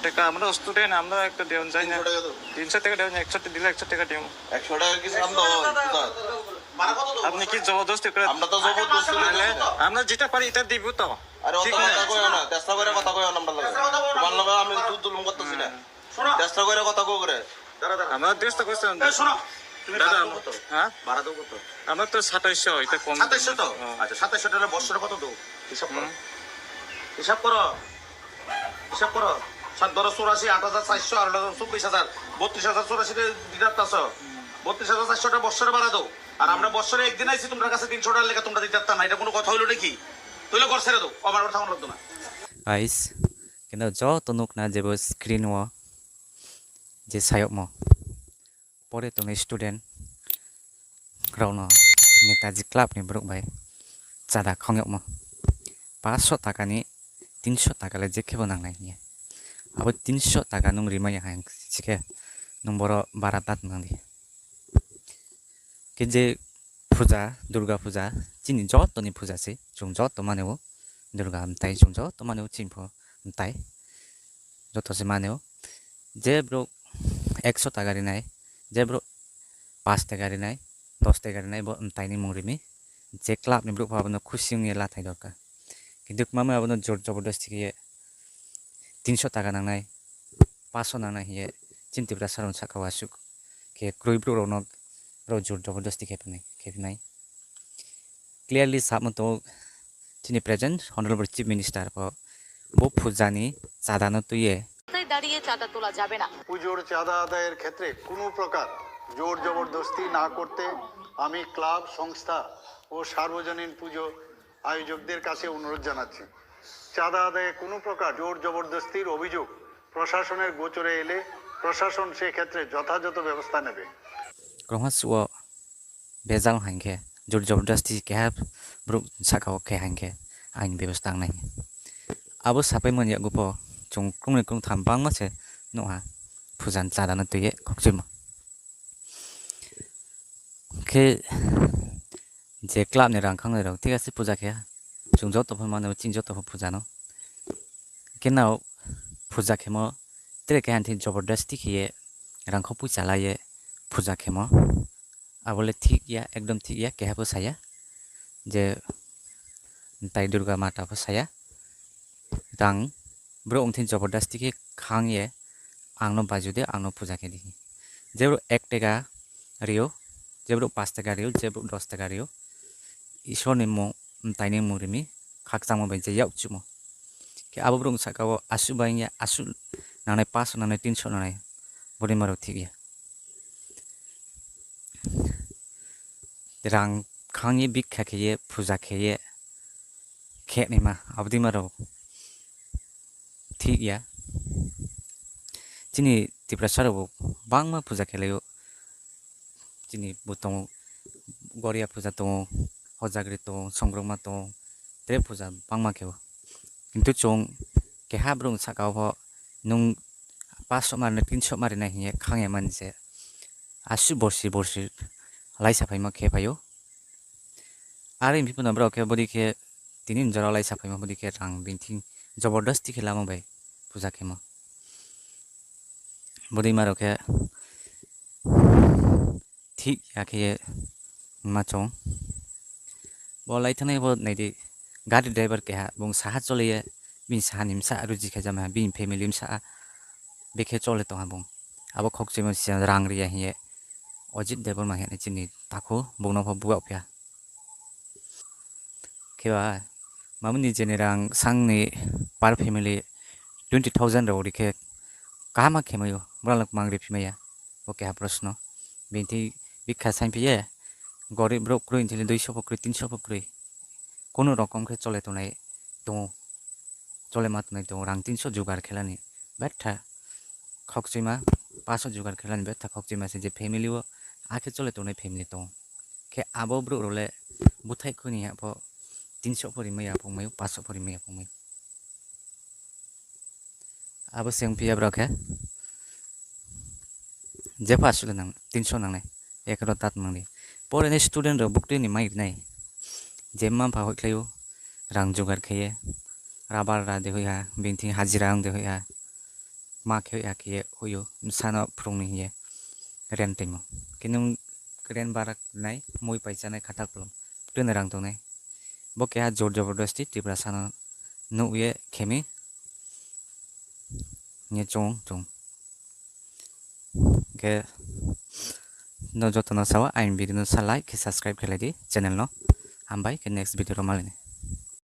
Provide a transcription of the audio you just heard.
টাকা আমরা স্টুডেন্ট আমরা একটা দেওয়া যায় না 300 টাকা দেওয়া 100 দিলে 100 টাকা দেবো 100 টাকা কি সামনে আপনি কি জবরদস্তি করে আমরা তো জবরদস্তি আমরা যেটা পারি এটা দিব তো আরে অত কথা কইও না চেষ্টা করে কথা কইও না আমরা লাগে তোমার লগে আমি দুলুম করতেছি না চেষ্টা করে কথা কও করে আমরা চেষ্টা করছি শোনো তুমি দাদা কত হ্যাঁ ভাড়া দাও কত আমরা তো 2700 এটা কম 2700 তো আচ্ছা 2700 টাকা বছরে কত দাও হিসাব করো হিসাব করো হিসাব করো 7 ধরো 84 8400 আর 24000 32084 দিদার তাছো 32400 টাকা বছরে ভাড়া দাও আর আমরা বছরে একদিন আইছি তোমার কাছে 300 টাকা লেখা তোমরা দিতে পারতা না এটা কোনো কথা হইলো নাকি তুইলে কর ছেড়ে দাও আমার কথা মনে না guys কিন্তু যত নুকনা যেবো স্ক্রিন ও যে সায়ক মো পরে তুমি student ground Netaji club ni brok bai chada khongyok mo 500 টাকা ni 300 টাকা le jekebo nangnai ni abo 300 টাকা nung rimai hang sike nung boro baratat nangdi ke je puja durga puja chini jot ni puja se chung jot to maneo durga amtai chung jot to maneo chimpo amtai joto se maneo je bro 100 টাকা ri nai je bro 5 টাকা ri nai 10 টাকা ri nai bo amtai ni mungrimi je club ni bro pabano khusing ni lathai dorkar কিন্তু mama abono jor jobordasti ke 300 টাকা nangnai 500 nangnai ye chintipra saron sakawasuk ke kroi bro ronok ro jor jobordasti khepnai clearly sabmoto chini present honorable chief minister bo pujani chadano tuye দাঁড়িয়ে চাঁদা তোলা যাবে না পুজোর চাঁদা আদায়ের ক্ষেত্রে কোনো প্রকার জোর জবরদস্তি না করতে আমি ক্লাব সংস্থা ও সার্বজনীন পুজো আয়োজকদের কাছে অনুরোধ জানাচ্ছি চাঁদা আদায়ে কোনো প্রকার জোর জবরদস্তির অভিযোগ প্রশাসনের গোচরে এলে প্রশাসন সেই ক্ষেত্রে যথাযথ ব্যবস্থা নেবে kromasuo bezal hangke jor jobordasti ke bruk sakao ke hangke ain ব্যবস্থা নাই abo sapai mon yagupo chung krungni krung tham bang ma se no ha pujan chadano tuye kokjimo ke je club ni rangkhang ni rok ঠিক আছে পূজা খেয়া chung jot to মানে চিন jot to Puja no kenao Puja khemo tere ke han thi জবরদস্তি khiye rangkho pu chalaye পূজা khemo abole ঠিক ya ekdom ঠিক ya ke hapo saya je tai durga mata pho saya dang bro umthin জবরদস্তি ke khangye angno bajude angno puja ke di jebro 1 টাকা rio jebro 5 টাকা rio jebro 10 টাকা rio ishorni mo taini murimi khakjamo bai je yaukchumo ke abo brung sakao asu bainya asu nanai 500 nanai 300 nanai bori maro ঠিক ya rang khangye big khakye puja kheye kheni ma abdi maro ঠিক ya chini Tripura sarabo bangma puja khelayo chini butong goria puja to hojagri to songroma to tere puja bangma kheo kintu chong ke habrung sakao pho nung 500 marne 300 mari na hiye khangye manse asu borsi borsi laisa phaima khe phayo are impipuna bro ke bodi ke tinin jara laisa phaima bodi ke rang binthing জবরদস্তি খেলামো ভাই পূজা খেমো বদি মারো কে ঠিক আকে মাচং বলাই থানে ব নাইদি গাড়ি driver কে বং সাহা চলিয়ে বিন সাহা নিমসা রুজি খেজামা বিন ফ্যামিলি নিমসা বেখে চলে তো বং আবো খকচেমো সিয়া রাং রিয়া হিয়ে অজিত দেবর মাহে চিনি তাকো বংনো ভ বুয়া পিয়া কেবা mamuni jenerang sangni par family 20000 rori ke kama khemayo bralak mangri phimaya oke ha prashno binti bikha sain piye gorib brok kroi intili 200 pokri 300 pokri kono rokom khe chole to nai to chole mat nai to rang 300 jugar khelani betha khokchima 500 jugar khelani betha khokchima se je family o akhe chole to nai family to ke abo bro role buthai khoni ha po 300 pori maya pongmayo 500 pori maya pongmayo abo seng pia brokhe je 500 nang 300 nang nai ekro tat mangni pore ne student ro bukte ni mai nai jemma pha hoiklayo rang jogar kheye rabar ra de hoya binthi hajira ang de hoya Make aki uyu sana prungni ye renting mo. Kinung keren barak nai mui paisa nai khatak pelom. Tune rang tong nai. Bo kya jor jabardasti Tripura sana nu ye khemi nye chong ke no joto no sawa ain video no sa like ke subscribe ke lagi channel no ambai ke next video ro malini.